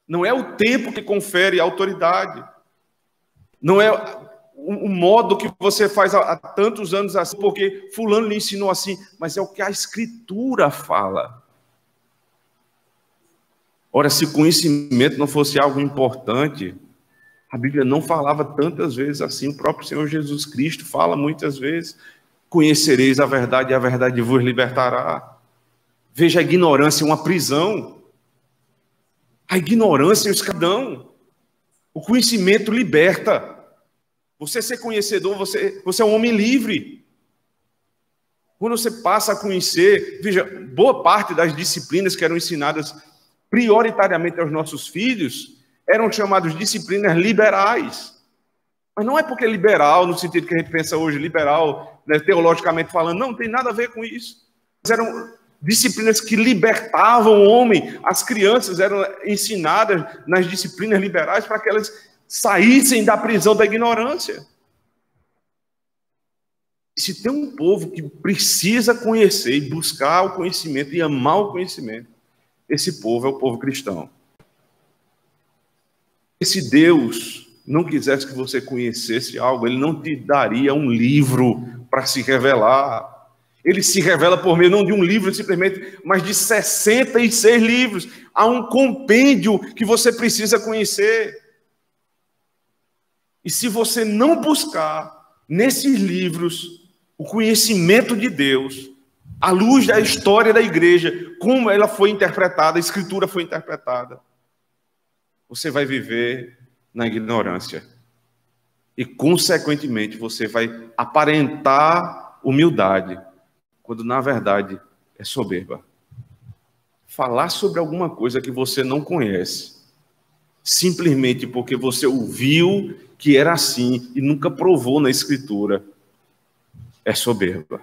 Não é o tempo que confere autoridade. Não é o modo que você faz há tantos anos assim, porque fulano lhe ensinou assim, mas é o que a Escritura fala. Ora, se conhecimento não fosse algo importante, a Bíblia não falava tantas vezes assim. O próprio Senhor Jesus Cristo fala muitas vezes: conhecereis a verdade e a verdade vos libertará. Veja, a ignorância é uma prisão. A ignorância é uma escravidão. O conhecimento liberta. Você ser conhecedor, você é um homem livre. Quando você passa a conhecer, veja, boa parte das disciplinas que eram ensinadas prioritariamente aos nossos filhos eram chamadas disciplinas liberais. Mas não é porque liberal, no sentido que a gente pensa hoje, liberal, né, teologicamente falando, não tem nada a ver com isso. Mas eram disciplinas que libertavam o homem. As crianças eram ensinadas nas disciplinas liberais para que elas saíssem da prisão da ignorância. Se tem um povo que precisa conhecer e buscar o conhecimento e amar o conhecimento, esse povo é o povo cristão. E se Deus não quisesse que você conhecesse algo, Ele não te daria um livro para se revelar. Ele se revela por meio não de um livro simplesmente, mas de 66 livros. Há um compêndio que você precisa conhecer. E se você não buscar nesses livros o conhecimento de Deus, à luz da história da igreja, como ela foi interpretada, a Escritura foi interpretada, você vai viver na ignorância. E, consequentemente, você vai aparentar humildade, quando, na verdade, é soberba. Falar sobre alguma coisa que você não conhece, simplesmente porque você ouviu que era assim e nunca provou na Escritura, é soberba.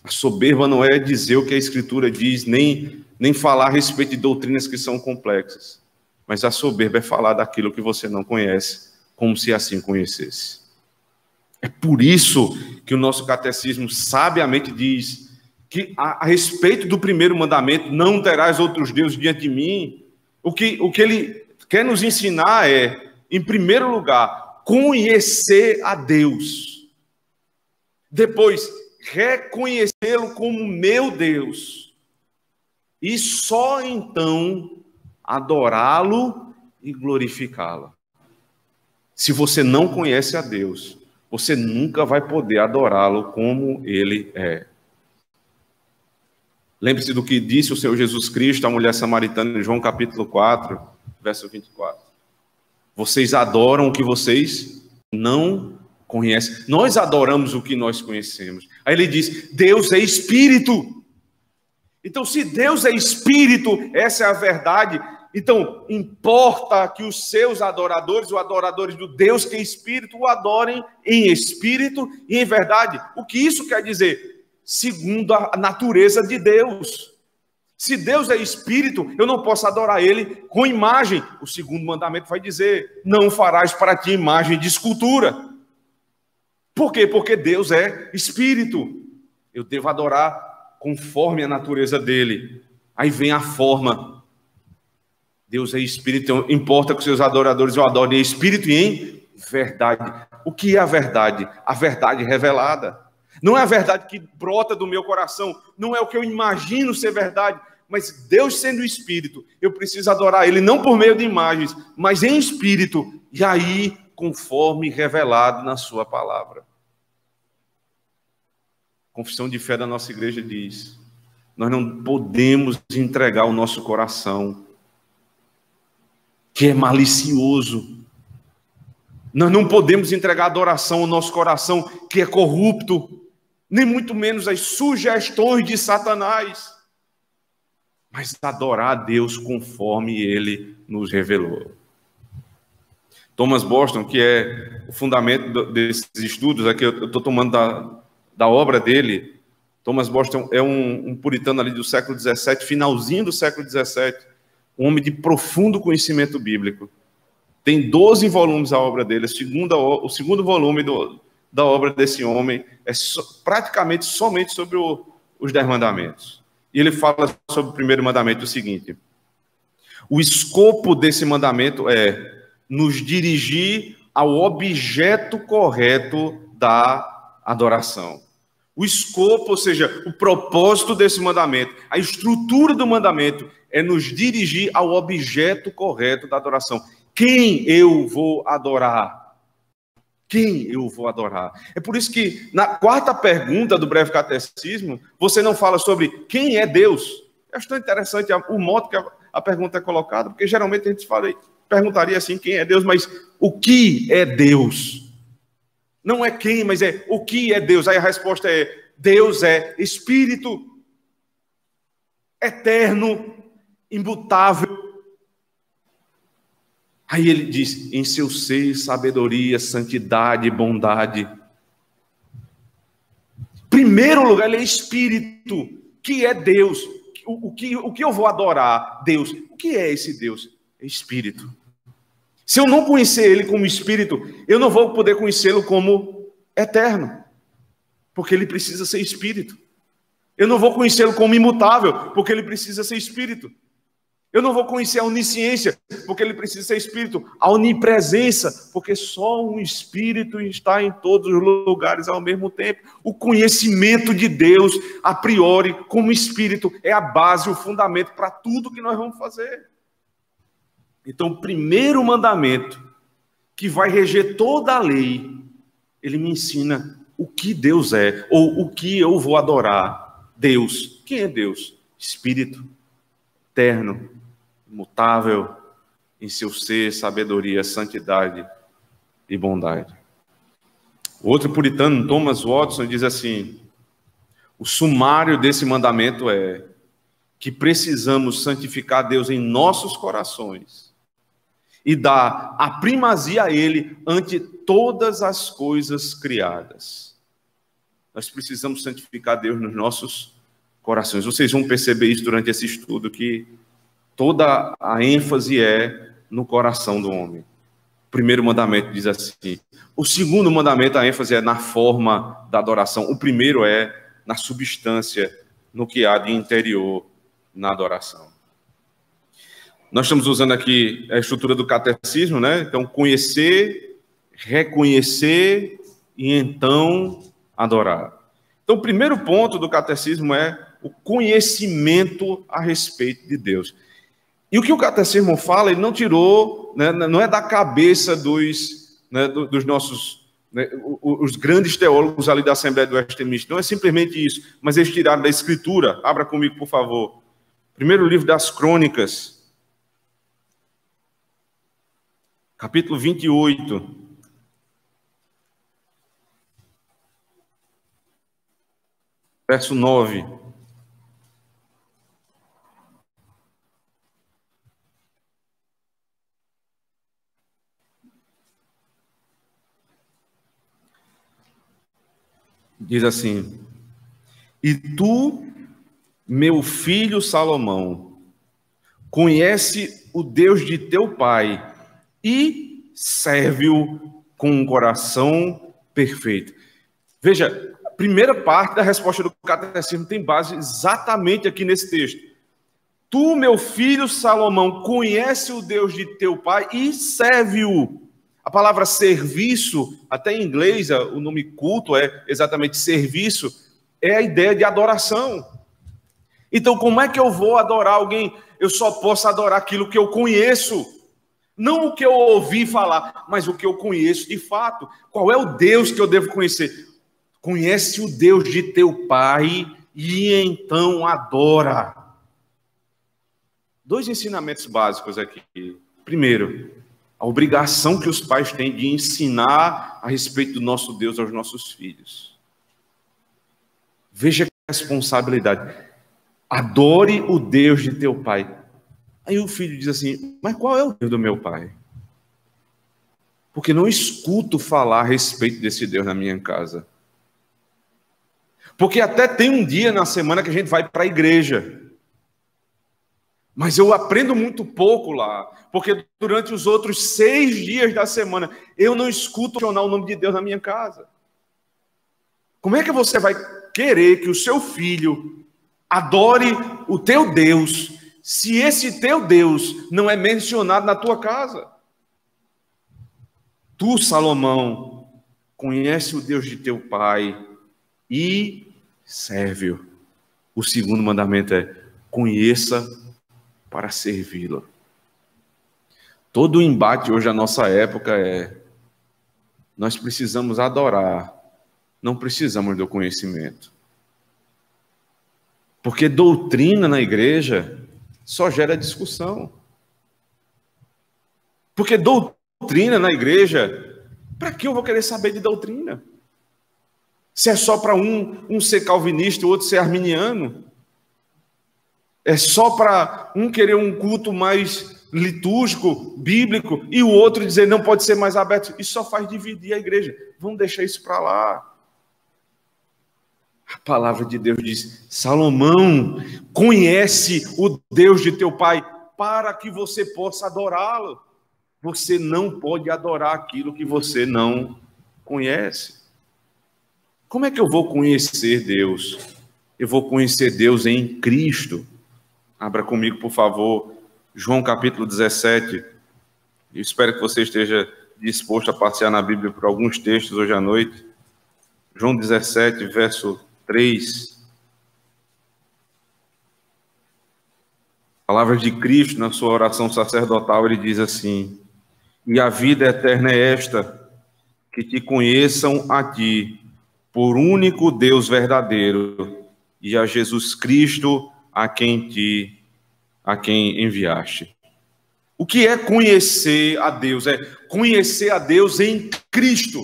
A soberba não é dizer o que a Escritura diz, nem falar a respeito de doutrinas que são complexas. Mas a soberba é falar daquilo que você não conhece, como se assim conhecesse. É por isso que o nosso catecismo sabiamente diz que a respeito do primeiro mandamento, não terás outros deuses diante de mim, o que ele quer nos ensinar é, em primeiro lugar, conhecer a Deus. Depois, reconhecê-lo como meu Deus. E só então adorá-lo e glorificá-lo. Se você não conhece a Deus, você nunca vai poder adorá-lo como ele é. Lembre-se do que disse o Senhor Jesus Cristo à mulher samaritana em João capítulo 4, verso 24. Vocês adoram o que vocês não conhecem. Nós adoramos o que nós conhecemos. Aí ele diz, Deus é Espírito. Então, se Deus é Espírito, essa é a verdade. Então, importa que os seus adoradores, os adoradores do Deus que é Espírito, o adorem em Espírito e em verdade. O que isso quer dizer? Segundo a natureza de Deus. Se Deus é Espírito, eu não posso adorar Ele com imagem. O segundo mandamento vai dizer, não farás para ti imagem de escultura. Por quê? Porque Deus é Espírito. Eu devo adorar conforme a natureza dEle. Aí vem a forma. Deus é Espírito, então importa que os seus adoradores o adorem em Espírito e em verdade. O que é a verdade? A verdade revelada. Não é a verdade que brota do meu coração, não é o que eu imagino ser verdade, mas Deus sendo Espírito, eu preciso adorar Ele não por meio de imagens, mas em Espírito, e aí conforme revelado na sua palavra. A confissão de fé da nossa igreja diz, nós não podemos entregar o nosso coração, que é malicioso. Nós não podemos entregar adoração ao nosso coração, que é corrupto, nem muito menos as sugestões de Satanás, mas adorar a Deus conforme Ele nos revelou. Thomas Boston, que é o fundamento desses estudos, aqui eu estou tomando da obra dele. Thomas Boston é um puritano ali do século XVII, finalzinho do século XVII, um homem de profundo conhecimento bíblico. Tem 12 volumes a obra dele. O segundo volume da obra desse homem é praticamente somente sobre os 10 mandamentos. E ele fala sobre o primeiro mandamento o seguinte: O escopo desse mandamento é nos dirigir ao objeto correto da adoração. O escopo, ou seja, o propósito desse mandamento, a estrutura do mandamento é nos dirigir ao objeto correto da adoração. Quem eu vou adorar? Quem eu vou adorar? É por isso que na quarta pergunta do breve catecismo, você não fala sobre quem é Deus. Eu acho tão interessante o modo que a pergunta é colocada, porque geralmente a gente perguntaria assim, quem é Deus, mas o que é Deus? Não é quem, mas é o que é Deus. Aí a resposta é, Deus é Espírito, eterno, imutável. Aí ele diz, em seu ser, sabedoria, santidade, bondade. Primeiro lugar, ele é Espírito, que é Deus. O que eu vou adorar? Deus. O que é esse Deus? É Espírito. Se eu não conhecer ele como Espírito, eu não vou poder conhecê-lo como eterno, porque ele precisa ser Espírito. Eu não vou conhecê-lo como imutável, porque ele precisa ser Espírito. Eu não vou conhecer a onisciência, porque ele precisa ser Espírito. A onipresença, porque só um Espírito está em todos os lugares ao mesmo tempo. O conhecimento de Deus, a priori, como Espírito, é a base, o fundamento para tudo que nós vamos fazer. Então, o primeiro mandamento, que vai reger toda a lei, ele me ensina o que Deus é, ou o que eu vou adorar. Deus. Quem é Deus? Espírito, eterno, imutável, em seu ser, sabedoria, santidade e bondade. O outro puritano, Thomas Watson, diz assim, o sumário desse mandamento é que precisamos santificar Deus em nossos corações e dar a primazia a Ele ante todas as coisas criadas. Nós precisamos santificar Deus nos nossos corações. Vocês vão perceber isso durante esse estudo, que toda a ênfase é no coração do homem. O primeiro mandamento diz assim. O segundo mandamento, a ênfase é na forma da adoração. O primeiro é na substância, no que há de interior na adoração. Nós estamos usando aqui a estrutura do catecismo, né? Então, conhecer, reconhecer e então adorar. Então, o primeiro ponto do catecismo é o conhecimento a respeito de Deus. E o que o catecismo fala, ele não tirou, né, não é da cabeça dos nossos, né, os grandes teólogos ali da Assembleia do Westminster, não é simplesmente isso, mas eles tiraram da Escritura. Abra comigo, por favor. Primeiro livro das Crônicas, capítulo 28. Verso 9. Diz assim: e tu, meu filho Salomão, conhece o Deus de teu pai e serve-o com um coração perfeito. Veja, a primeira parte da resposta do catecismo tem base exatamente aqui nesse texto. Tu, meu filho Salomão, conhece o Deus de teu pai e serve-o. A palavra serviço, até em inglês, o nome culto é exatamente serviço, é a ideia de adoração. Então, como é que eu vou adorar alguém? Eu só posso adorar aquilo que eu conheço. Não o que eu ouvi falar, mas o que eu conheço de fato. Qual é o Deus que eu devo conhecer? Conhece o Deus de teu pai e então adora. Dois ensinamentos básicos aqui. Primeiro, a obrigação que os pais têm de ensinar a respeito do nosso Deus aos nossos filhos. Veja que responsabilidade. Adore o Deus de teu pai. Aí o filho diz assim, mas qual é o Deus do meu pai? Porque não escuto falar a respeito desse Deus na minha casa. Porque até tem um dia na semana que a gente vai para a igreja. Mas eu aprendo muito pouco lá, porque durante os outros 6 dias da semana, eu não escuto mencionar o nome de Deus na minha casa. Como é que você vai querer que o seu filho adore o teu Deus se esse teu Deus não é mencionado na tua casa? Tu, Salomão, conhece o Deus de teu pai e serve-o. O segundo mandamento é: conheça para servi-lo. Todo o embate hoje, na nossa época, nós precisamos adorar, não precisamos do conhecimento. Porque doutrina na igreja só gera discussão. Porque doutrina na igreja, para que eu vou querer saber de doutrina? Se é só para um ser calvinista e o outro ser arminiano? É só para um querer um culto mais litúrgico, bíblico, e o outro dizer não pode ser mais aberto? Isso só faz dividir a igreja. Vamos deixar isso para lá. A palavra de Deus diz: Salomão, conhece o Deus de teu pai para que você possa adorá-lo. Você não pode adorar aquilo que você não conhece. Como é que eu vou conhecer Deus? Eu vou conhecer Deus em Cristo. Abra comigo, por favor, João capítulo 17. Eu espero que você esteja disposto a passear na Bíblia por alguns textos hoje à noite. João 17, verso 3. Palavras de Cristo na sua oração sacerdotal, ele diz assim: e a vida eterna é esta, que te conheçam a ti, por único Deus verdadeiro, e a Jesus Cristo, a quem enviaste. O que é conhecer a Deus? É conhecer a Deus em Cristo.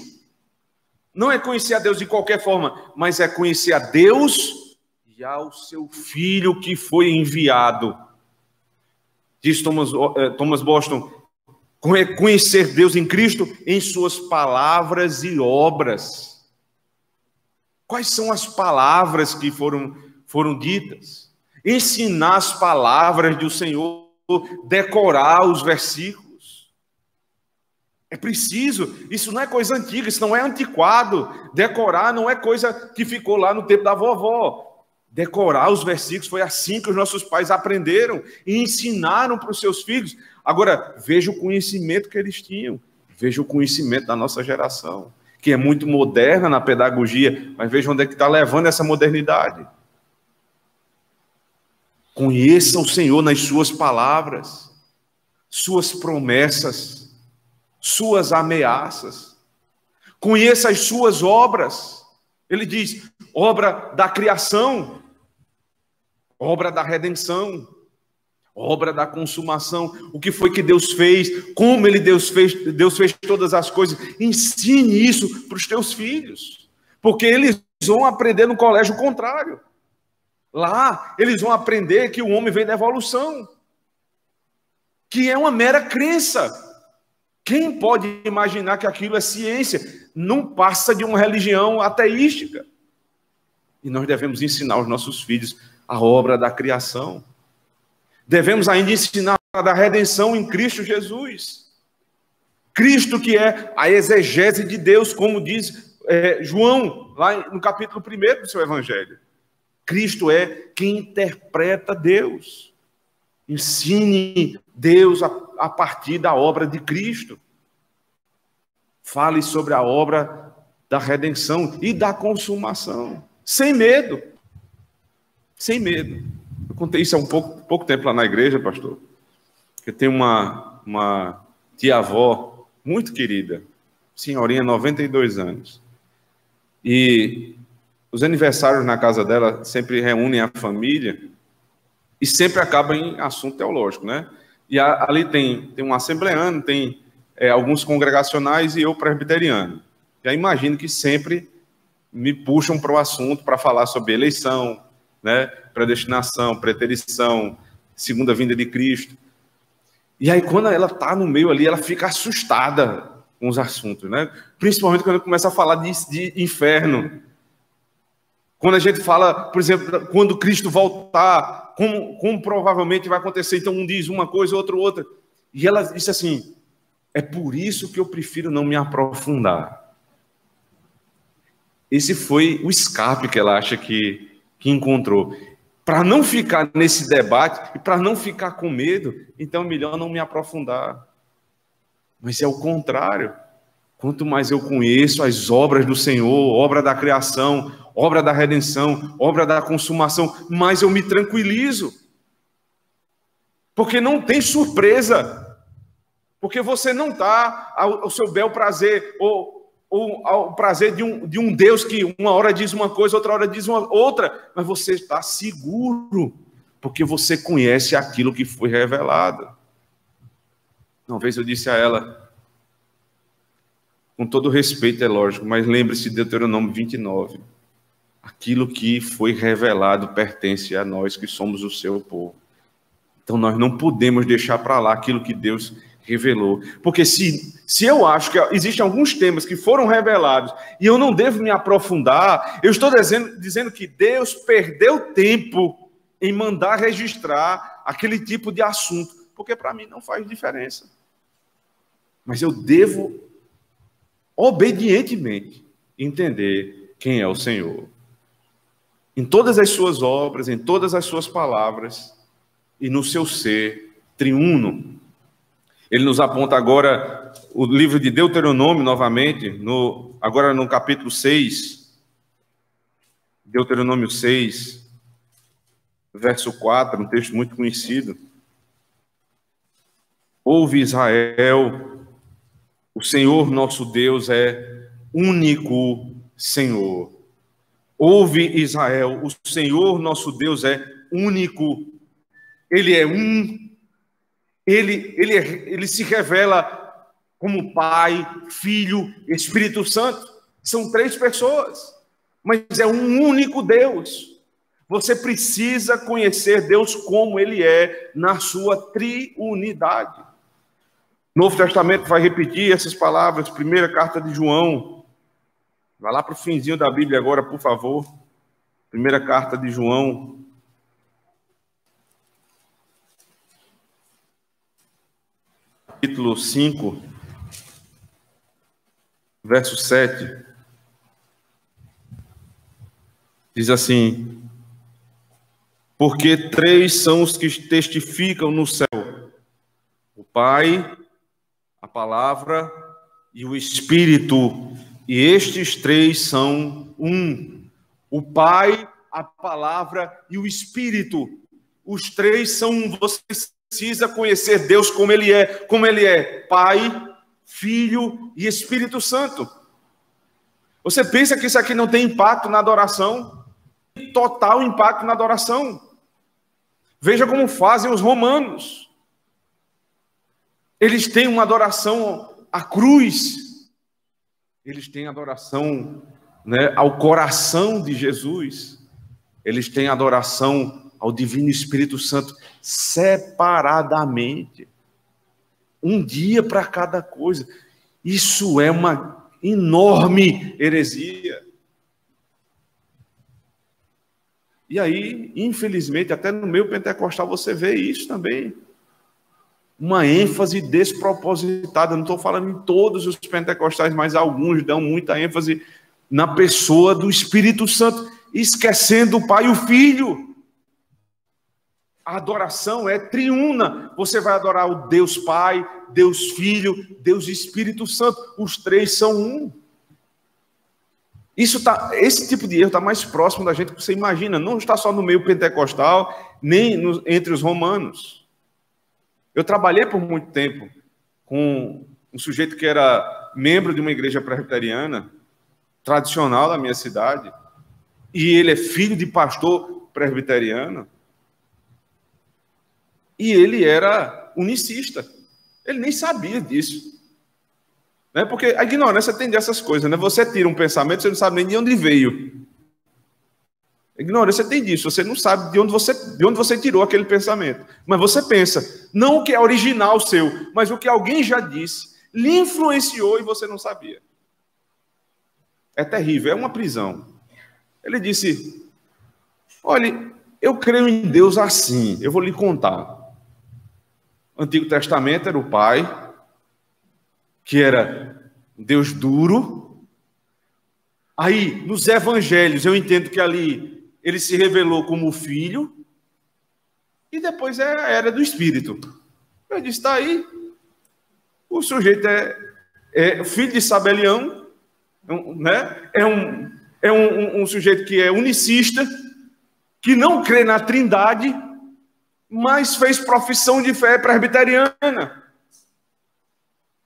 Não é conhecer a Deus de qualquer forma, mas é conhecer a Deus e ao seu Filho que foi enviado. Diz Thomas Boston: conhecer Deus em Cristo em suas palavras e obras. Quais são as palavras que foram ditas? Ensinar as palavras do Senhor, decorar os versículos. É preciso, isso não é coisa antiga, isso não é antiquado. Decorar não é coisa que ficou lá no tempo da vovó. Decorar os versículos foi assim que os nossos pais aprenderam e ensinaram para os seus filhos. Agora, veja o conhecimento que eles tinham, veja o conhecimento da nossa geração, que é muito moderna na pedagogia, mas veja onde é que está levando essa modernidade. Conheça o Senhor nas suas palavras, suas promessas, suas ameaças. Conheça as suas obras. Ele diz: obra da criação, obra da redenção, obra da consumação. O que foi que Deus fez? Como Deus fez todas as coisas. Ensine isso para os teus filhos, porque eles vão aprender no colégio contrário. Lá, eles vão aprender que o homem vem da evolução, que é uma mera crença. Quem pode imaginar que aquilo é ciência? Não passa de uma religião ateística. E nós devemos ensinar aos nossos filhos a obra da criação. Devemos ainda ensinar a da redenção em Cristo Jesus. Cristo que é a exegese de Deus, como diz João, lá no capítulo 1 do seu evangelho. Cristo é quem interpreta Deus. Ensine Deus a partir da obra de Cristo. Fale sobre a obra da redenção e da consumação. Sem medo. Sem medo. Eu contei isso há pouco tempo lá na igreja, pastor. Eu tenho uma tia-avó muito querida, senhorinha, 92 anos. E os aniversários na casa dela sempre reúnem a família e sempre acaba em assunto teológico, né? E ali tem um assembleano, tem alguns congregacionais e eu presbiteriano. Já imagino que sempre me puxam para o assunto para falar sobre eleição, né? Predestinação, preterição, segunda vinda de Cristo. E aí, quando ela está no meio ali, ela fica assustada com os assuntos, né? Principalmente quando começa a falar de inferno. Quando a gente fala, por exemplo, quando Cristo voltar, como provavelmente vai acontecer, então um diz uma coisa, outro outra. E ela disse assim: é por isso que eu prefiro não me aprofundar. Esse foi o escape que ela acha que encontrou. para não ficar nesse debate e para não ficar com medo, então é melhor não me aprofundar. Mas é o contrário. Quanto mais eu conheço as obras do Senhor, obra da criação, obra da redenção, obra da consumação, mais eu me tranquilizo. Porque não tem surpresa. Porque você não está ao seu bel prazer, ou ao prazer de um Deus que uma hora diz uma coisa, outra hora diz uma outra, mas você está seguro, porque você conhece aquilo que foi revelado. Uma vez eu disse a ela, com todo respeito, é lógico, mas lembre-se de Deuteronômio 29. Aquilo que foi revelado pertence a nós que somos o seu povo. Então nós não podemos deixar para lá aquilo que Deus revelou. Porque se eu acho que existem alguns temas que foram revelados e eu não devo me aprofundar, eu estou dizendo que Deus perdeu tempo em mandar registrar aquele tipo de assunto, porque para mim não faz diferença. Mas eu devo obedientemente entender quem é o Senhor. Em todas as suas obras, em todas as suas palavras e no seu ser triuno. Ele nos aponta agora o livro de Deuteronômio novamente, agora no capítulo 6, Deuteronômio 6, verso 4, um texto muito conhecido. Ouve, Israel, o Senhor nosso Deus é único Senhor. Ouve, Israel, o Senhor nosso Deus é único. Ele é um. Ele se revela como Pai, Filho, Espírito Santo. São três pessoas, mas é um único Deus. Você precisa conhecer Deus como Ele é, na sua triunidade. O Novo Testamento vai repetir essas palavras, primeira carta de João. Vai lá para o finzinho da Bíblia agora, por favor. Primeira carta de João. Capítulo 5, verso 7. Diz assim: porque três são os que testificam no céu: o Pai, a Palavra e o Espírito, e estes três são um. O Pai, a Palavra e o Espírito. Os três são um. Você precisa conhecer Deus como Ele é Pai, Filho e Espírito Santo. Você pensa que isso aqui não tem impacto na adoração? Total impacto na adoração. Veja como fazem os romanos. Eles têm uma adoração à cruz. Eles têm adoração, ao coração de Jesus. Eles têm adoração ao Divino Espírito Santo separadamente. Um dia para cada coisa. Isso é uma enorme heresia. E aí, infelizmente, até no meio pentecostal você vê isso também. Uma ênfase despropositada. Não estou falando em todos os pentecostais, mas alguns dão muita ênfase na pessoa do Espírito Santo, esquecendo o Pai e o Filho. A adoração é triuna. Você vai adorar o Deus Pai, Deus Filho, Deus Espírito Santo. Os três são um. Esse tipo de erro está mais próximo da gente que você imagina. Não está só no meio pentecostal, nem entre os romanos. Eu trabalhei por muito tempo com um sujeito que era membro de uma igreja presbiteriana, tradicional da minha cidade, e ele é filho de pastor presbiteriano. E ele era unicista. Ele nem sabia disso. Porque a ignorância tem dessas coisas. Você tira um pensamento, você não sabe nem de onde veio. A ignorância tem disso. Você não sabe de onde você tirou aquele pensamento. Mas você pensa, não o que é original seu, mas o que alguém já disse, lhe influenciou e você não sabia. É terrível, é uma prisão. Ele disse, olha, eu creio em Deus assim, eu vou lhe contar. O Antigo Testamento era o Pai, que era Deus duro. Aí, nos Evangelhos, eu entendo que ali ele se revelou como o Filho, e depois é a era do Espírito. Eu disse, está aí. O sujeito é filho de Sabelião, né? É um sujeito que é unicista, que não crê na Trindade, mas fez profissão de fé presbiteriana.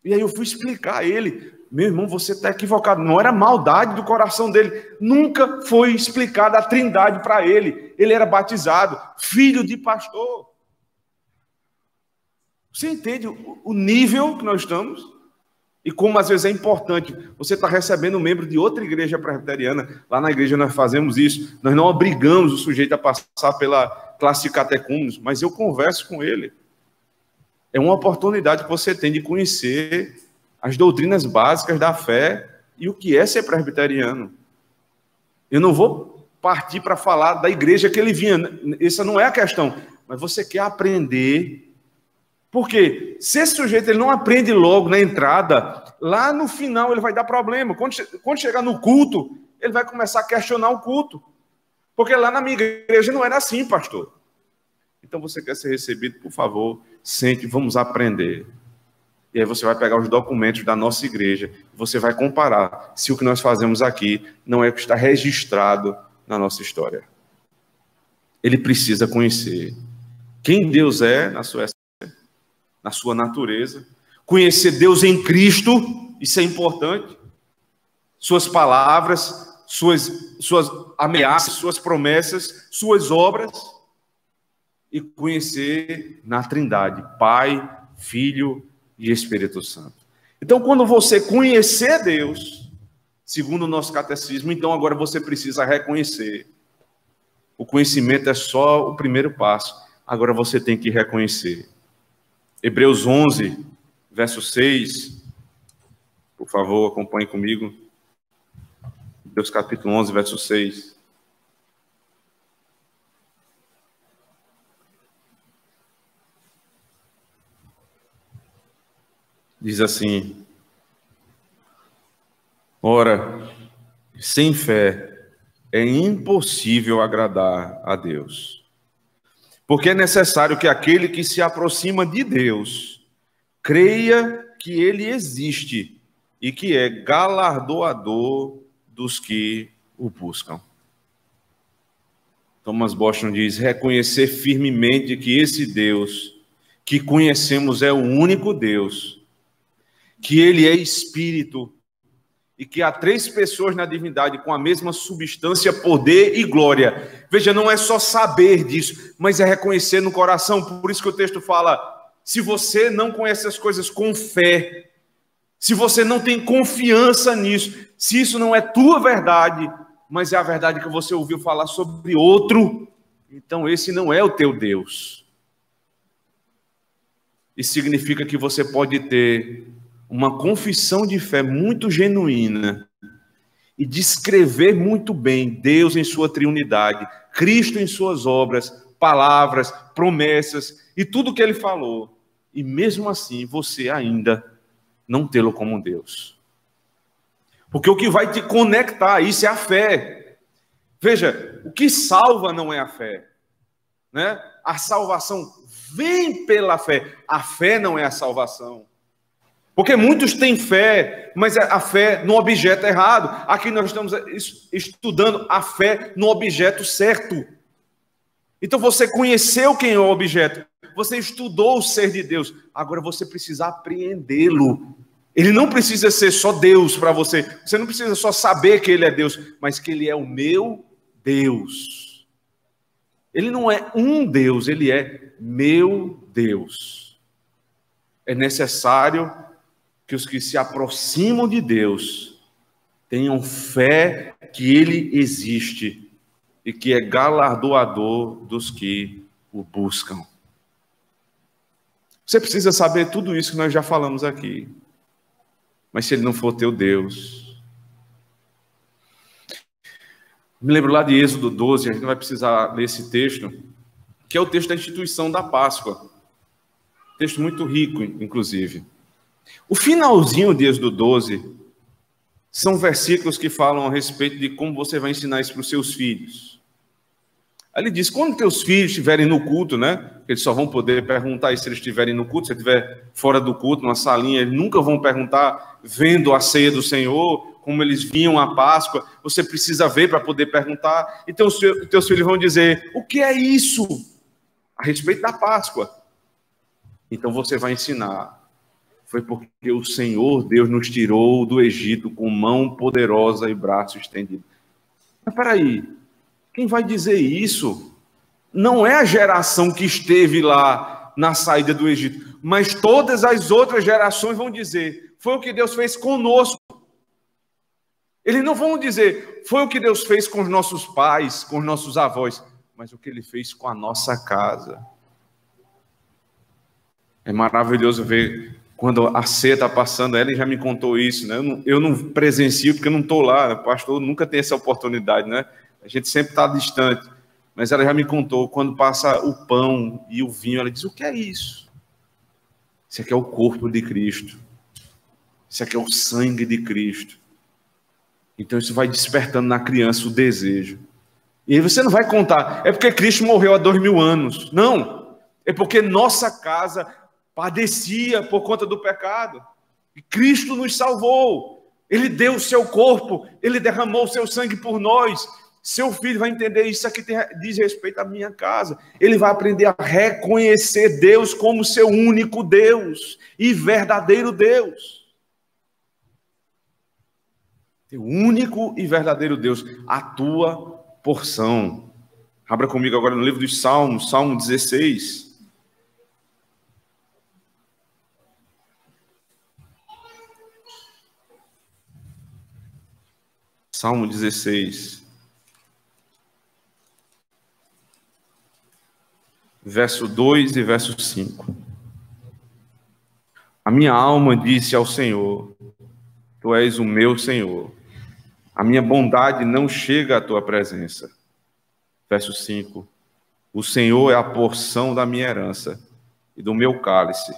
E aí eu fui explicar a ele, meu irmão, você está equivocado. Não era maldade do coração dele. Nunca foi explicada a Trindade para ele. Ele era batizado, filho de pastor. Você entende o nível que nós estamos? E como às vezes é importante, você está recebendo um membro de outra igreja presbiteriana. Lá na igreja nós fazemos isso. Nós não obrigamos o sujeito a passar pela classe de catecúmenos, mas eu converso com ele. É uma oportunidade que você tem de conhecer as doutrinas básicas da fé e o que é ser presbiteriano. Eu não vou partir para falar da igreja que ele vinha. Essa não é a questão. Mas você quer aprender. Porque se esse sujeito ele não aprende logo na entrada, lá no final ele vai dar problema. Quando chegar no culto, ele vai começar a questionar o culto. Porque lá na minha igreja não era assim, pastor. Então você quer ser recebido, por favor, sente, vamos aprender. E aí você vai pegar os documentos da nossa igreja, você vai comparar se o que nós fazemos aqui não é o que está registrado na nossa história. Ele precisa conhecer quem Deus é na sua natureza, conhecer Deus em Cristo, isso é importante, suas palavras, suas ameaças, suas promessas, suas obras, e conhecer na Trindade, Pai, Filho e Espírito Santo. Então, quando você conhecer Deus, segundo o nosso catecismo, então agora você precisa reconhecer. O conhecimento é só o primeiro passo, agora você tem que reconhecer. Hebreus 11, verso 6, por favor, acompanhe comigo. Hebreus capítulo 11, verso 6. Diz assim: ora, sem fé é impossível agradar a Deus, porque é necessário que aquele que se aproxima de Deus creia que Ele existe e que é galardoador dos que o buscam. Thomas Boston diz: reconhecer firmemente que esse Deus que conhecemos é o único Deus, que Ele é Espírito e que há três pessoas na divindade com a mesma substância, poder e glória. Veja, não é só saber disso, mas é reconhecer no coração. Por isso que o texto fala, se você não conhece as coisas com fé, se você não tem confiança nisso, se isso não é tua verdade, mas é a verdade que você ouviu falar sobre outro, então esse não é o teu Deus. Isso significa que você pode ter uma confissão de fé muito genuína e descrever muito bem Deus em sua triunidade, Cristo em suas obras, palavras, promessas e tudo que Ele falou. E mesmo assim você ainda não tê-lo como Deus. Porque o que vai te conectar a isso é a fé. Veja, o que salva não é a fé, né? A salvação vem pela fé. A fé não é a salvação. Porque muitos têm fé, mas a fé no objeto errado. Aqui nós estamos estudando a fé no objeto certo. Então você conheceu quem é o objeto, você estudou o ser de Deus, agora você precisa apreendê-lo. Ele não precisa ser só Deus para você, você não precisa só saber que Ele é Deus, mas que Ele é o meu Deus. Ele não é um Deus, Ele é meu Deus. É necessário que os que se aproximam de Deus tenham fé que Ele existe e que é galardoador dos que o buscam. Você precisa saber tudo isso que nós já falamos aqui. Mas se Ele não for teu Deus... Me lembro lá de Êxodo 12, a gente não vai precisar ler esse texto, que é o texto da instituição da Páscoa. Texto muito rico, inclusive. O finalzinho de Êxodo 12 são versículos que falam a respeito de como você vai ensinar isso para os seus filhos. Aí ele diz, quando teus filhos estiverem no culto, né? Eles só vão poder perguntar isso se eles estiverem no culto. Se estiver fora do culto, numa salinha, eles nunca vão perguntar, vendo a ceia do Senhor, como eles vinham a Páscoa. Você precisa ver para poder perguntar. Então os teus filhos vão dizer, o que é isso? A respeito da Páscoa. Então você vai ensinar. Foi porque o Senhor, Deus, nos tirou do Egito com mão poderosa e braço estendido. Mas peraí, quem vai dizer isso não é a geração que esteve lá na saída do Egito, mas todas as outras gerações vão dizer, foi o que Deus fez conosco. Eles não vão dizer, foi o que Deus fez com os nossos pais, com os nossos avós, mas o que Ele fez com a nossa casa. É maravilhoso ver quando a ceia está passando, ela já me contou isso, né? Eu não presencio porque eu não estou lá, o pastor nunca tem essa oportunidade, né? A gente sempre está distante. Mas ela já me contou, quando passa o pão e o vinho, ela diz, o que é isso? Isso aqui é o corpo de Cristo. Isso aqui é o sangue de Cristo. Então isso vai despertando na criança o desejo. E aí você não vai contar, é porque Cristo morreu há 2000 anos. Não, é porque nossa casa padecia por conta do pecado. E Cristo nos salvou. Ele deu o seu corpo, Ele derramou o seu sangue por nós. Seu filho vai entender isso aqui diz respeito à minha casa. Ele vai aprender a reconhecer Deus como seu único Deus e verdadeiro Deus. O único e verdadeiro Deus, a tua porção. Abra comigo agora no livro dos Salmos, Salmo 16. Salmo 16. Verso 2 e verso 5. A minha alma disse ao Senhor, Tu és o meu Senhor. A minha bondade não chega à tua presença. Verso 5. O Senhor é a porção da minha herança e do meu cálice.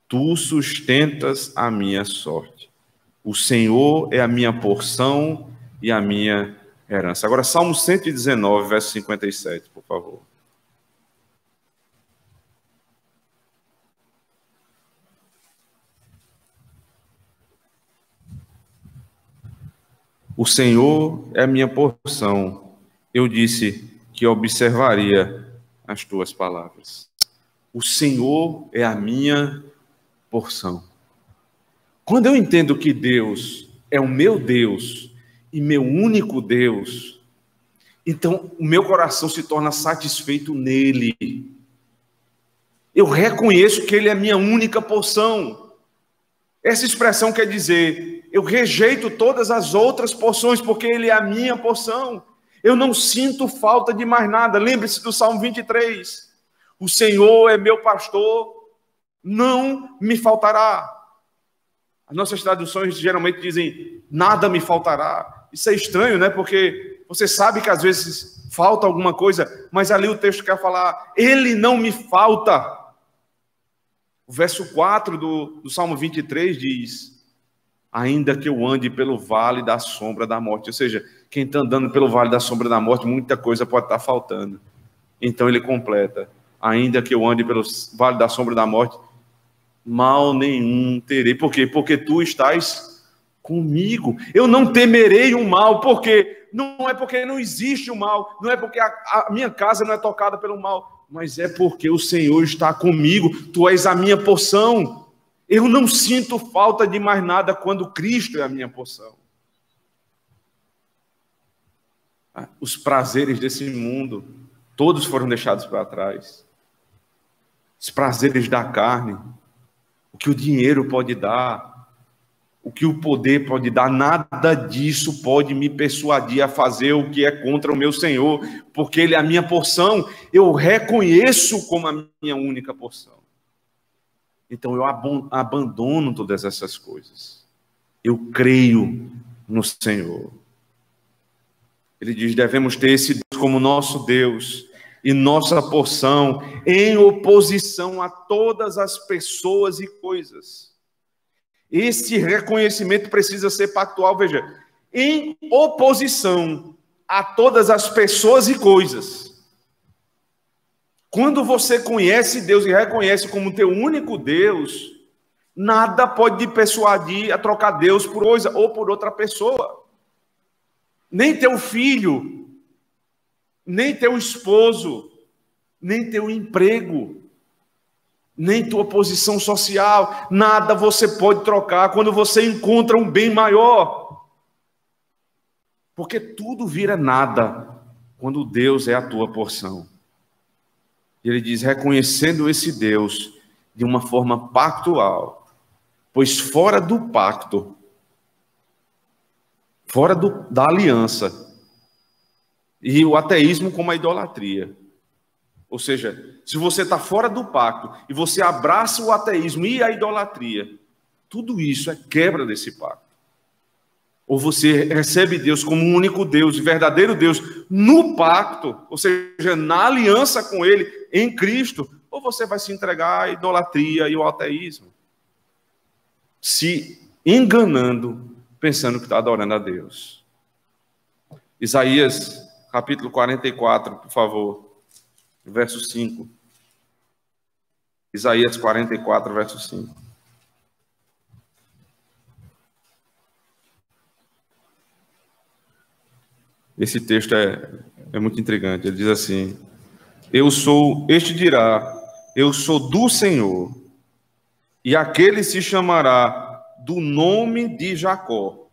Tu sustentas a minha sorte. O Senhor é a minha porção e a minha herança. Agora, Salmo 119, verso 57, por favor. O Senhor é a minha porção. Eu disse que observaria as tuas palavras. O Senhor é a minha porção. Quando eu entendo que Deus é o meu Deus e meu único Deus, então o meu coração se torna satisfeito nele. Eu reconheço que Ele é a minha única porção. Essa expressão quer dizer, eu rejeito todas as outras porções, porque Ele é a minha porção. Eu não sinto falta de mais nada. Lembre-se do Salmo 23. O Senhor é meu pastor, não me faltará. As nossas traduções geralmente dizem, nada me faltará. Isso é estranho, né? Porque você sabe que às vezes falta alguma coisa, mas ali o texto quer falar, Ele não me falta. O verso 4 do Salmo 23 diz, ainda que eu ande pelo vale da sombra da morte. Ou seja, quem está andando pelo vale da sombra da morte, muita coisa pode estar faltando. Então ele completa, ainda que eu ande pelo vale da sombra da morte, mal nenhum terei. Por quê? Porque tu estás comigo. Eu não temerei o mal, porque não é porque não existe o mal, não é porque a minha casa não é tocada pelo mal, mas é porque o Senhor está comigo, tu és a minha porção. Eu não sinto falta de mais nada quando Cristo é a minha porção. Os prazeres desse mundo, todos foram deixados para trás. Os prazeres da carne, o que o dinheiro pode dar, o que o poder pode dar, nada disso pode me persuadir a fazer o que é contra o meu Senhor, porque Ele é a minha porção, eu reconheço como a minha única porção. Então eu abandono todas essas coisas. Eu creio no Senhor. Ele diz, devemos ter esse Deus como nosso Deus e nossa porção, em oposição a todas as pessoas e coisas. Esse reconhecimento precisa ser pactual, veja, em oposição a todas as pessoas e coisas. Quando você conhece Deus e reconhece como teu único Deus, nada pode te persuadir a trocar Deus por coisa ou por outra pessoa. Nem teu filho, nem teu esposo, nem teu emprego, nem tua posição social, nada você pode trocar quando você encontra um bem maior. Porque tudo vira nada quando Deus é a tua porção. E ele diz, reconhecendo esse Deus de uma forma pactual, pois fora do pacto, fora da aliança, e o ateísmo como a idolatria. Ou seja, se você está fora do pacto e você abraça o ateísmo e a idolatria, tudo isso é quebra desse pacto. Ou você recebe Deus como um único Deus, verdadeiro Deus, no pacto, ou seja, na aliança com Ele, em Cristo, ou você vai se entregar à idolatria e ao ateísmo, se enganando, pensando que está adorando a Deus. Isaías, capítulo 44, por favor, verso 5. Isaías 44, verso 5. Esse texto é muito intrigante. Ele diz assim, este dirá, eu sou do Senhor, e aquele se chamará do nome de Jacó,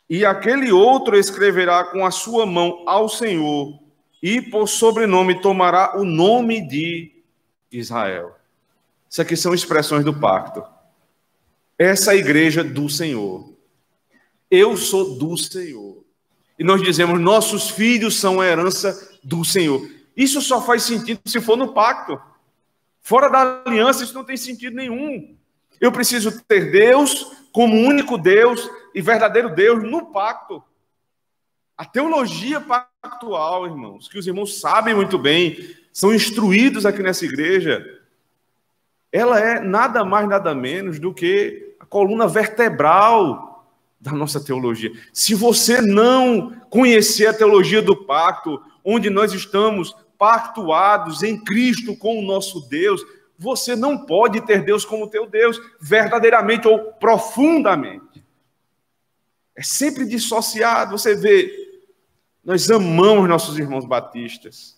e aquele outro escreverá com a sua mão ao Senhor, e por sobrenome tomará o nome de Israel. Isso aqui são expressões do pacto. Essa é a igreja do Senhor. Eu sou do Senhor. E nós dizemos, nossos filhos são a herança do Senhor. Isso só faz sentido se for no pacto. Fora da aliança, isso não tem sentido nenhum. Eu preciso ter Deus como único Deus e verdadeiro Deus no pacto. A teologia pactual, irmãos, que os irmãos sabem muito bem, são instruídos aqui nessa igreja, ela é nada mais, nada menos do que a coluna vertebral da nossa teologia. Se você não conhecer a teologia do pacto, onde nós estamos pactuados em Cristo com o nosso Deus, você não pode ter Deus como teu Deus, verdadeiramente ou profundamente. É sempre dissociado. Você vê, nós amamos nossos irmãos batistas,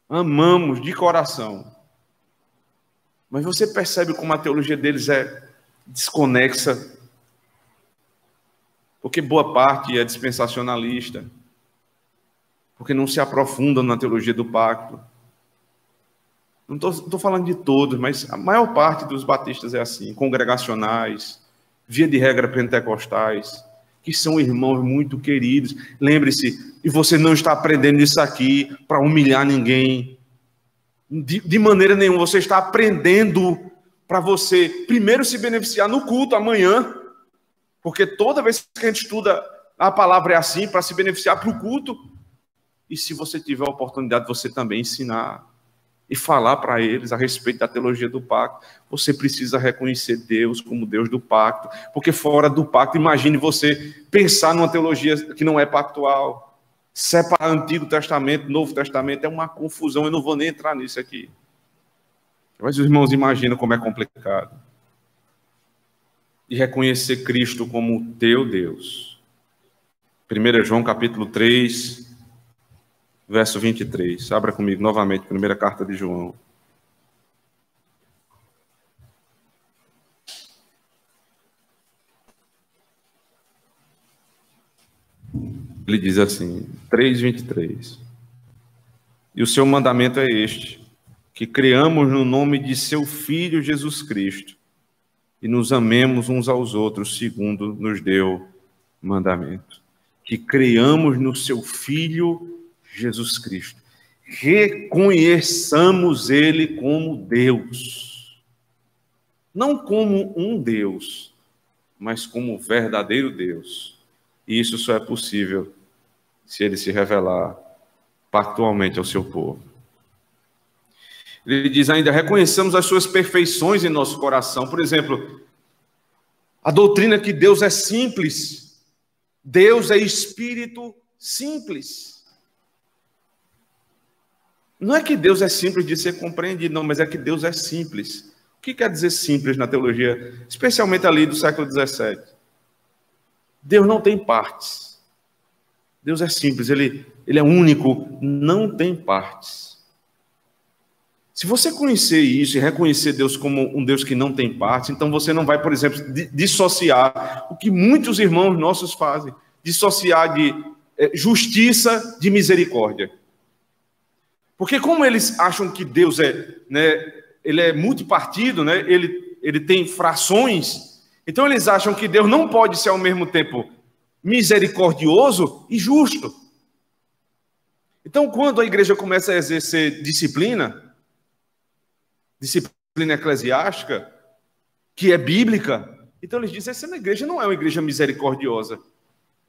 amamos de coração, mas você percebe como a teologia deles é desconexa, porque boa parte é dispensacionalista, porque não se aprofundam na teologia do pacto. Não estou falando de todos, mas a maior parte dos batistas é assim, congregacionais, via de regra pentecostais, que são irmãos muito queridos. Lembre-se, e você não está aprendendo isso aqui para humilhar ninguém, de maneira nenhuma. Você está aprendendo para você primeiro se beneficiar no culto amanhã, porque toda vez que a gente estuda a palavra é assim, para se beneficiar para o culto. E se você tiver a oportunidade de você também ensinar e falar para eles a respeito da teologia do pacto, você precisa reconhecer Deus como Deus do pacto, porque fora do pacto, imagine você pensar numa teologia que não é pactual, separar Antigo Testamento, Novo Testamento, é uma confusão, eu não vou nem entrar nisso aqui. Mas os irmãos imaginam como é complicado. E reconhecer Cristo como teu Deus. 1 João capítulo 3, verso 23. Abra comigo novamente, primeira carta de João. Ele diz assim, 3:23. E o seu mandamento é este, que creamos no nome de seu Filho Jesus Cristo e nos amemos uns aos outros, segundo nos deu mandamento. Que creamos no seu Filho Jesus Cristo. Reconheçamos Ele como Deus. Não como um Deus, mas como verdadeiro Deus. E isso só é possível se Ele se revelar pactualmente ao seu povo. Ele diz ainda, reconheçamos as suas perfeições em nosso coração. Por exemplo, a doutrina que Deus é simples. Deus é espírito simples. Não é que Deus é simples de ser compreendido, não, mas é que Deus é simples. O que quer dizer simples na teologia, especialmente ali do século XVII? Deus não tem partes. Deus é simples, ele é único, não tem partes. Se você conhecer isso e reconhecer Deus como um Deus que não tem partes, então você não vai, por exemplo, dissociar o que muitos irmãos nossos fazem, dissociar de justiça de misericórdia. Porque como eles acham que Deus ele é multipartido, ele tem frações, então eles acham que Deus não pode ser ao mesmo tempo misericordioso e justo. Então, quando a igreja começa a exercer disciplina eclesiástica, que é bíblica, então eles dizem, essa igreja não é uma igreja misericordiosa.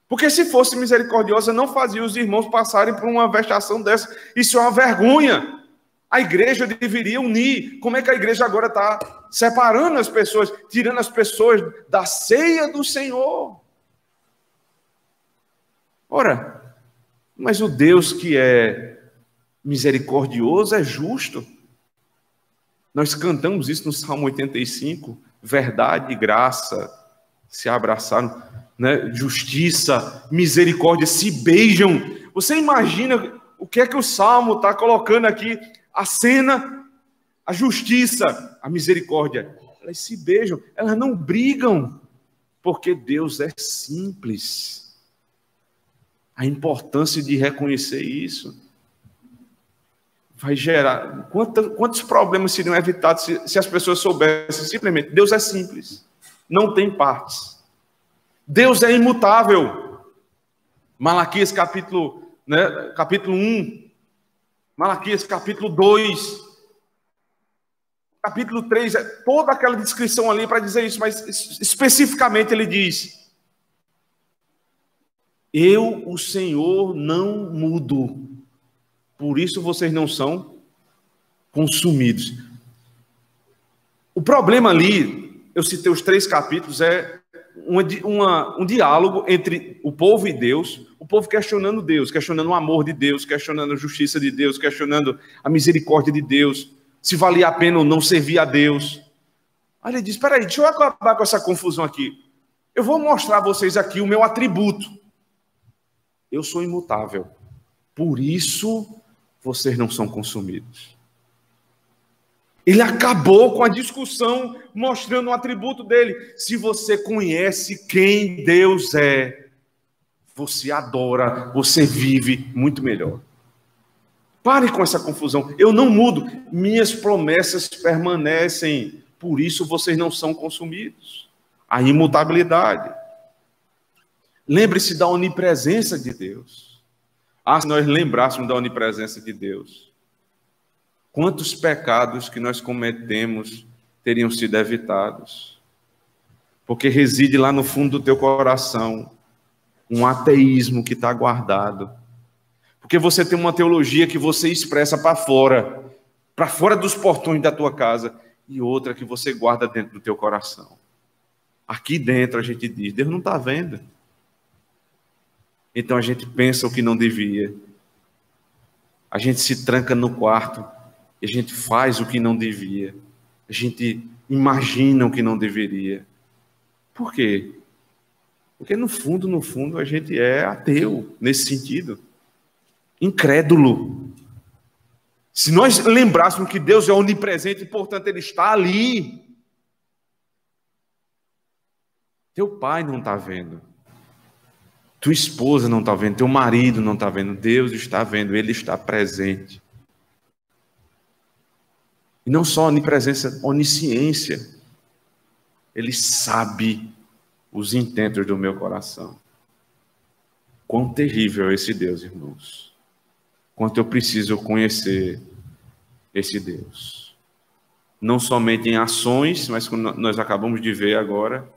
Porque se fosse misericordiosa, não fazia os irmãos passarem por uma vexação dessa. Isso é uma vergonha. A igreja deveria unir. Como é que a igreja agora está separando as pessoas, tirando as pessoas da ceia do Senhor? Ora, mas o Deus que é misericordioso é justo. Nós cantamos isso no Salmo 85, verdade e graça se abraçaram, justiça, misericórdia se beijam. Você imagina o que é que o Salmo está colocando aqui? A cena, a justiça, a misericórdia. Elas se beijam, elas não brigam, porque Deus é simples. A importância de reconhecer isso vai gerar... Quantos problemas seriam evitados se as pessoas soubessem simplesmente, Deus é simples, não tem partes. Deus é imutável. Malaquias capítulo 1, Malaquias capítulo 2, capítulo 3, toda aquela descrição ali para dizer isso, mas especificamente ele diz: eu, o Senhor, não mudo, por isso vocês não são consumidos. O problema ali, eu citei os 3 capítulos, é um diálogo entre o povo e Deus, o povo questionando Deus, questionando o amor de Deus, questionando a justiça de Deus, questionando a misericórdia de Deus, se valia a pena ou não servir a Deus. Aí ele diz, espera aí, deixa eu acabar com essa confusão aqui. Eu vou mostrar a vocês aqui o meu atributo. Eu sou imutável. Por isso, vocês não são consumidos. Ele acabou com a discussão, mostrando o atributo dele. Se você conhece quem Deus é, você adora, você vive muito melhor. Pare com essa confusão. Eu não mudo. Minhas promessas permanecem. Por isso vocês não são consumidos. A imutabilidade. Lembre-se da onipresença de Deus. Se nós lembrássemos da onipresença de Deus, quantos pecados que nós cometemos teriam sido evitados? Porque reside lá no fundo do teu coração um ateísmo que está guardado. Porque você tem uma teologia que você expressa para fora dos portões da tua casa, e outra que você guarda dentro do teu coração. Aqui dentro a gente diz, Deus não está vendo. Então a gente pensa o que não devia. A gente se tranca no quarto e a gente faz o que não devia. A gente imagina o que não deveria. Por quê? Porque no fundo, a gente é ateu nesse sentido. Incrédulo. Se nós lembrássemos que Deus é onipresente e, portanto, Ele está ali, teu pai não está vendo, tua esposa não está vendo, teu marido não está vendo, Deus está vendo, Ele está presente. E não só onipresença, onisciência. Ele sabe os intentos do meu coração. Quão terrível é esse Deus, irmãos. Quanto eu preciso conhecer esse Deus. Não somente em ações, mas como nós acabamos de ver agora,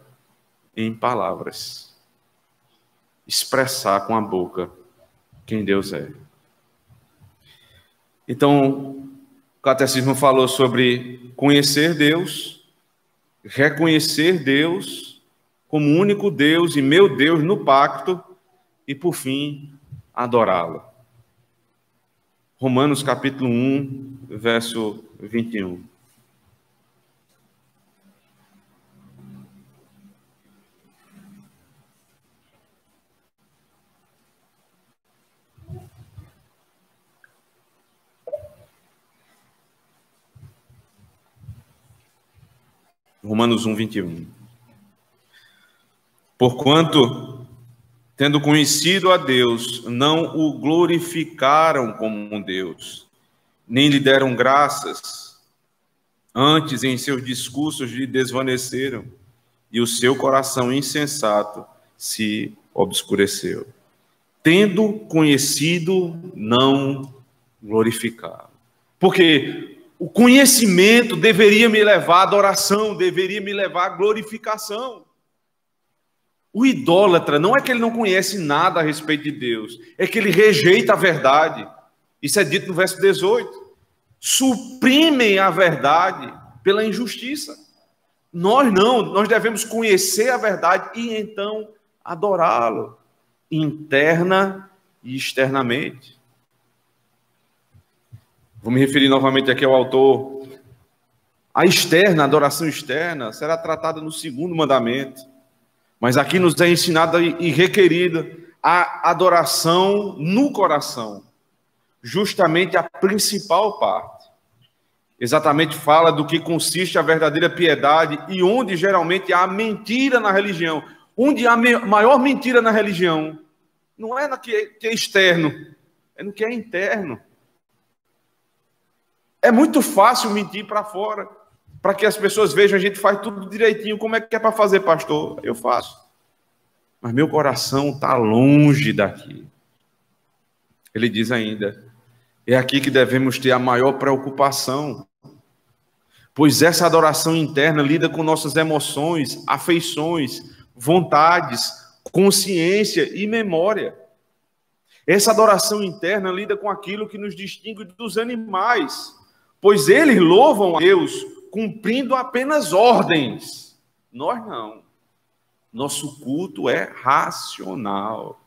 em palavras. Expressar com a boca quem Deus é. Então, o catecismo falou sobre conhecer Deus, reconhecer Deus como único Deus e meu Deus no pacto, e por fim, adorá-lo. Romanos capítulo 1, verso 21. Romanos 1, 21. Porquanto, tendo conhecido a Deus, não o glorificaram como um Deus, nem lhe deram graças, antes em seus discursos lhe desvaneceram, e o seu coração insensato se obscureceu. Tendo conhecido, não glorificaram. Porque o conhecimento deveria me levar à adoração, deveria me levar à glorificação. O idólatra não é que ele não conhece nada a respeito de Deus, é que ele rejeita a verdade. Isso é dito no verso 18. Suprimem a verdade pela injustiça. Nós não, nós devemos conhecer a verdade e então adorá-lo, interna e externamente. Vou me referir novamente aqui ao autor. A externa, a adoração externa, será tratada no segundo mandamento. Mas aqui nos é ensinada e requerida a adoração no coração. Justamente a principal parte. Exatamente fala do que consiste a verdadeira piedade e onde geralmente há mentira na religião. Onde há maior mentira na religião não é no que é externo, é no que é interno. É muito fácil mentir para fora, para que as pessoas vejam, a gente faz tudo direitinho. Como é que é para fazer, pastor? Eu faço. Mas meu coração está longe daqui. Ele diz ainda, é aqui que devemos ter a maior preocupação, pois essa adoração interna lida com nossas emoções, afeições, vontades, consciência e memória. Essa adoração interna lida com aquilo que nos distingue dos animais, pois eles louvam a Deus cumprindo apenas ordens. Nós não. Nosso culto é racional.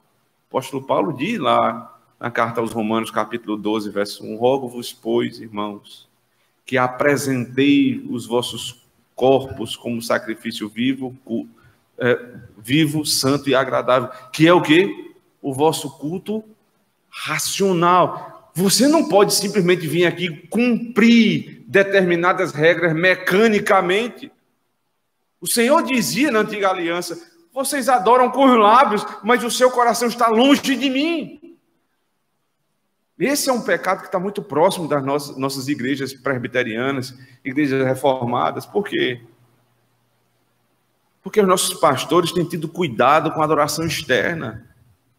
O apóstolo Paulo diz lá na carta aos Romanos, capítulo 12, verso 1, rogo-vos, pois, irmãos, que apresentei os vossos corpos como sacrifício vivo, santo e agradável, que é o quê? O vosso culto racional. Você não pode simplesmente vir aqui cumprir determinadas regras mecanicamente. O Senhor dizia na antiga aliança, vocês adoram com os lábios, mas o seu coração está longe de mim. Esse é um pecado que está muito próximo das nossas igrejas presbiterianas, igrejas reformadas. Por quê? Porque os nossos pastores têm tido cuidado com a adoração externa.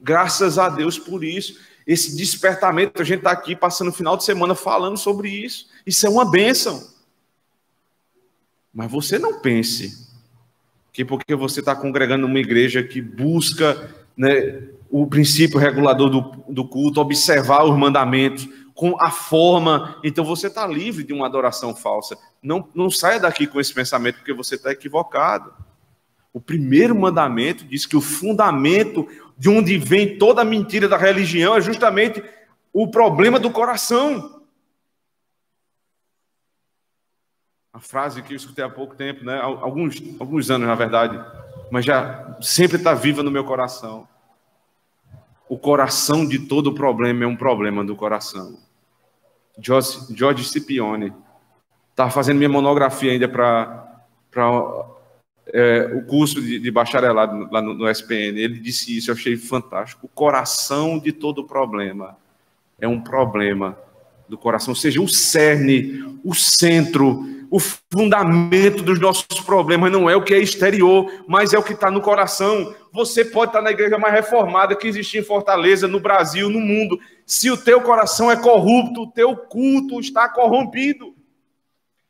Graças a Deus por isso. Esse despertamento, a gente está aqui passando o final de semana falando sobre isso. Isso é uma bênção. Mas você não pense que porque você está congregando numa igreja que busca, né, o princípio regulador do culto, observar os mandamentos, com a forma, então você está livre de uma adoração falsa. Não saia daqui com esse pensamento, porque você está equivocado. O primeiro mandamento diz que o fundamento de onde vem toda a mentira da religião é justamente o problema do coração. A frase que eu escutei há pouco tempo, né? alguns anos, na verdade, mas já sempre está viva no meu coração. O coração de todo problema é um problema do coração. George Scipione. Estava fazendo minha monografia ainda para o curso de bacharelado lá no SPN. Ele disse isso, eu achei fantástico. O coração de todo problema é um problema do coração. Ou seja, o cerne, o centro, o fundamento dos nossos problemas não é o que é exterior, mas é o que está no coração. Você pode estar na igreja mais reformada que existia em Fortaleza, no Brasil, no mundo. Se o teu coração é corrupto, o teu culto está corrompido.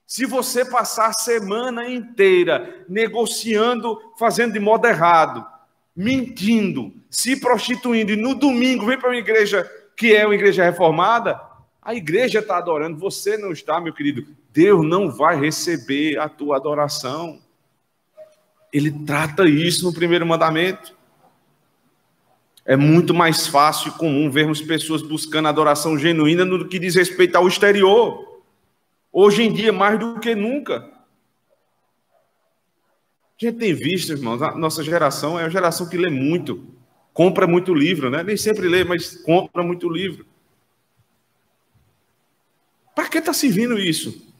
Se você passar a semana inteira negociando, fazendo de modo errado, mentindo, se prostituindo, e no domingo vem para uma igreja que é uma igreja reformada, a igreja está adorando, você não está, meu querido. Deus não vai receber a tua adoração. Ele trata isso no primeiro mandamento. É muito mais fácil e comum vermos pessoas buscando adoração genuína no que diz respeito ao exterior. Hoje em dia, mais do que nunca. A gente tem visto, irmãos, a nossa geração é a geração que lê muito, compra muito livro, né? Nem sempre lê, mas compra muito livro. Para que está servindo isso?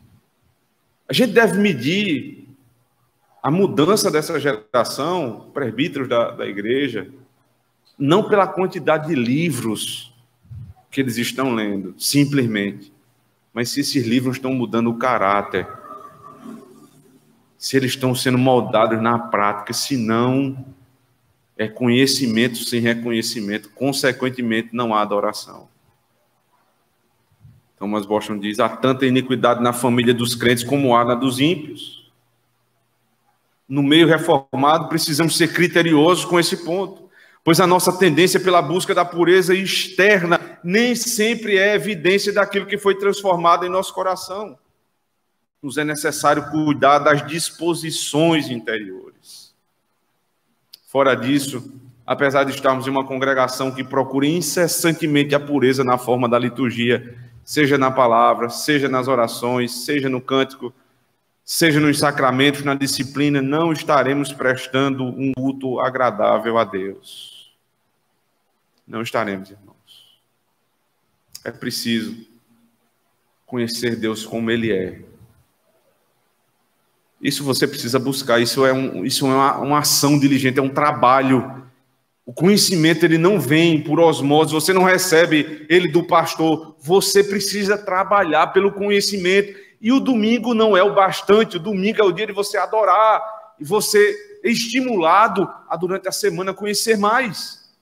A gente deve medir a mudança dessa geração, presbíteros da igreja, não pela quantidade de livros que eles estão lendo, simplesmente, mas se esses livros estão mudando o caráter, se eles estão sendo moldados na prática, se não, é conhecimento sem reconhecimento, consequentemente não há adoração. Thomas Boston diz, há tanta iniquidade na família dos crentes como há na dos ímpios. No meio reformado, precisamos ser criteriosos com esse ponto, pois a nossa tendência pela busca da pureza externa nem sempre é evidência daquilo que foi transformado em nosso coração. Nos é necessário cuidar das disposições interiores. Fora disso, apesar de estarmos em uma congregação que procura incessantemente a pureza na forma da liturgia, seja na palavra, seja nas orações, seja no cântico, seja nos sacramentos, na disciplina, não estaremos prestando um culto agradável a Deus. Não estaremos, irmãos. É preciso conhecer Deus como Ele é. Isso você precisa buscar, isso é uma ação diligente, é um trabalho. O conhecimento ele não vem por osmose, você não recebe ele do pastor, você precisa trabalhar pelo conhecimento. E o domingo não é o bastante, o domingo é o dia de você adorar, e você é estimulado a durante a semana conhecer mais.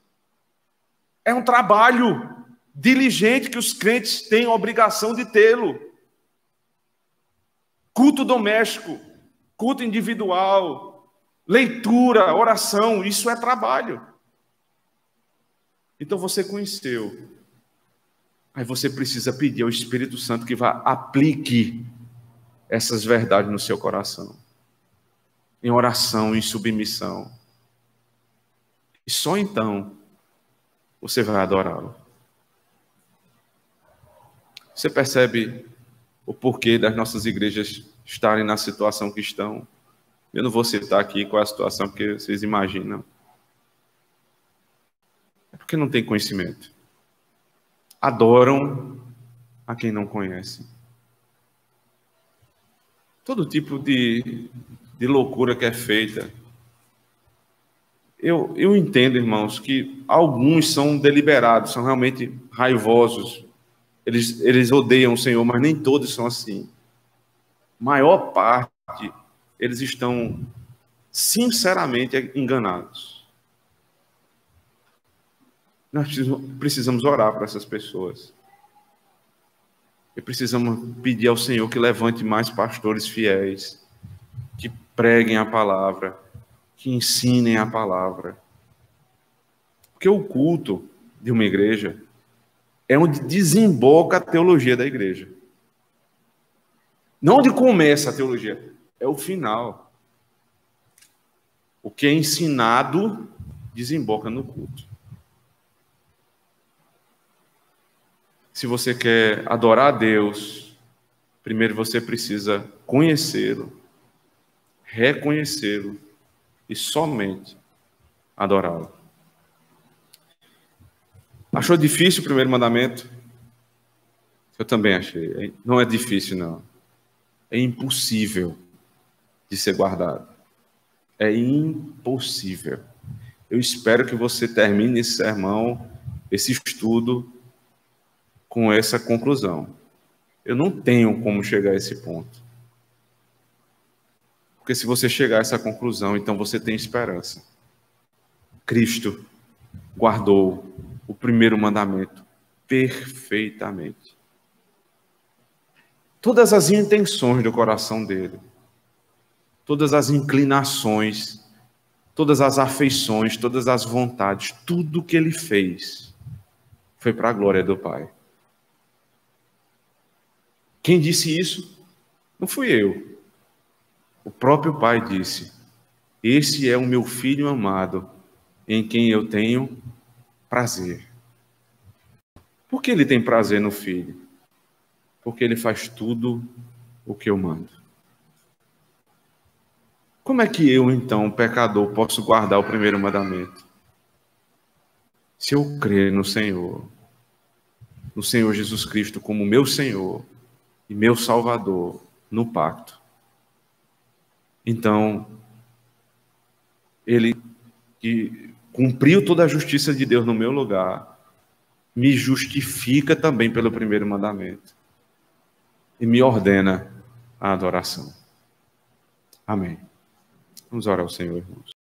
É um trabalho diligente que os crentes têm a obrigação de tê-lo. Culto doméstico, culto individual, leitura, oração, isso é trabalho. Então você conheceu. Aí você precisa pedir ao Espírito Santo que aplique essas verdades no seu coração. Em oração, em submissão. E só então você vai adorá-lo. Você percebe o porquê das nossas igrejas estarem na situação que estão? Eu não vou citar aqui qual é a situação, porque vocês imaginam. É porque não tem conhecimento. Adoram a quem não conhece. Todo tipo de loucura que é feita. Eu entendo, irmãos, que alguns são deliberados, são realmente raivosos. Eles odeiam o Senhor, mas nem todos são assim. Maior parte, eles estão sinceramente enganados. Nós precisamos orar para essas pessoas. E precisamos pedir ao Senhor que levante mais pastores fiéis, que preguem a palavra, que ensinem a palavra. Porque o culto de uma igreja é onde desemboca a teologia da igreja. Não onde começa a teologia, é o final. O que é ensinado desemboca no culto. Se você quer adorar a Deus, primeiro você precisa conhecê-lo, reconhecê-lo e somente adorá-lo. Achou difícil o primeiro mandamento? Eu também achei. Não é difícil, não. É impossível de ser guardado. É impossível. Eu espero que você termine esse sermão, esse estudo, com essa conclusão. Eu não tenho como chegar a esse ponto. Porque se você chegar a essa conclusão, então você tem esperança. Cristo guardou o primeiro mandamento perfeitamente. Todas as intenções do coração dele, todas as inclinações, todas as afeições, todas as vontades, tudo que ele fez foi para a glória do Pai. Quem disse isso? Não fui eu. O próprio Pai disse: esse é o meu filho amado, em quem eu tenho prazer. Por que ele tem prazer no Filho? Porque ele faz tudo o que eu mando. Como é que eu, então, pecador, posso guardar o primeiro mandamento? Se eu crer no Senhor Jesus Cristo como meu Senhor e meu Salvador no pacto. Então, ele que cumpriu toda a justiça de Deus no meu lugar, me justifica também pelo primeiro mandamento e me ordena a adoração. Amém. Vamos orar ao Senhor, irmãos.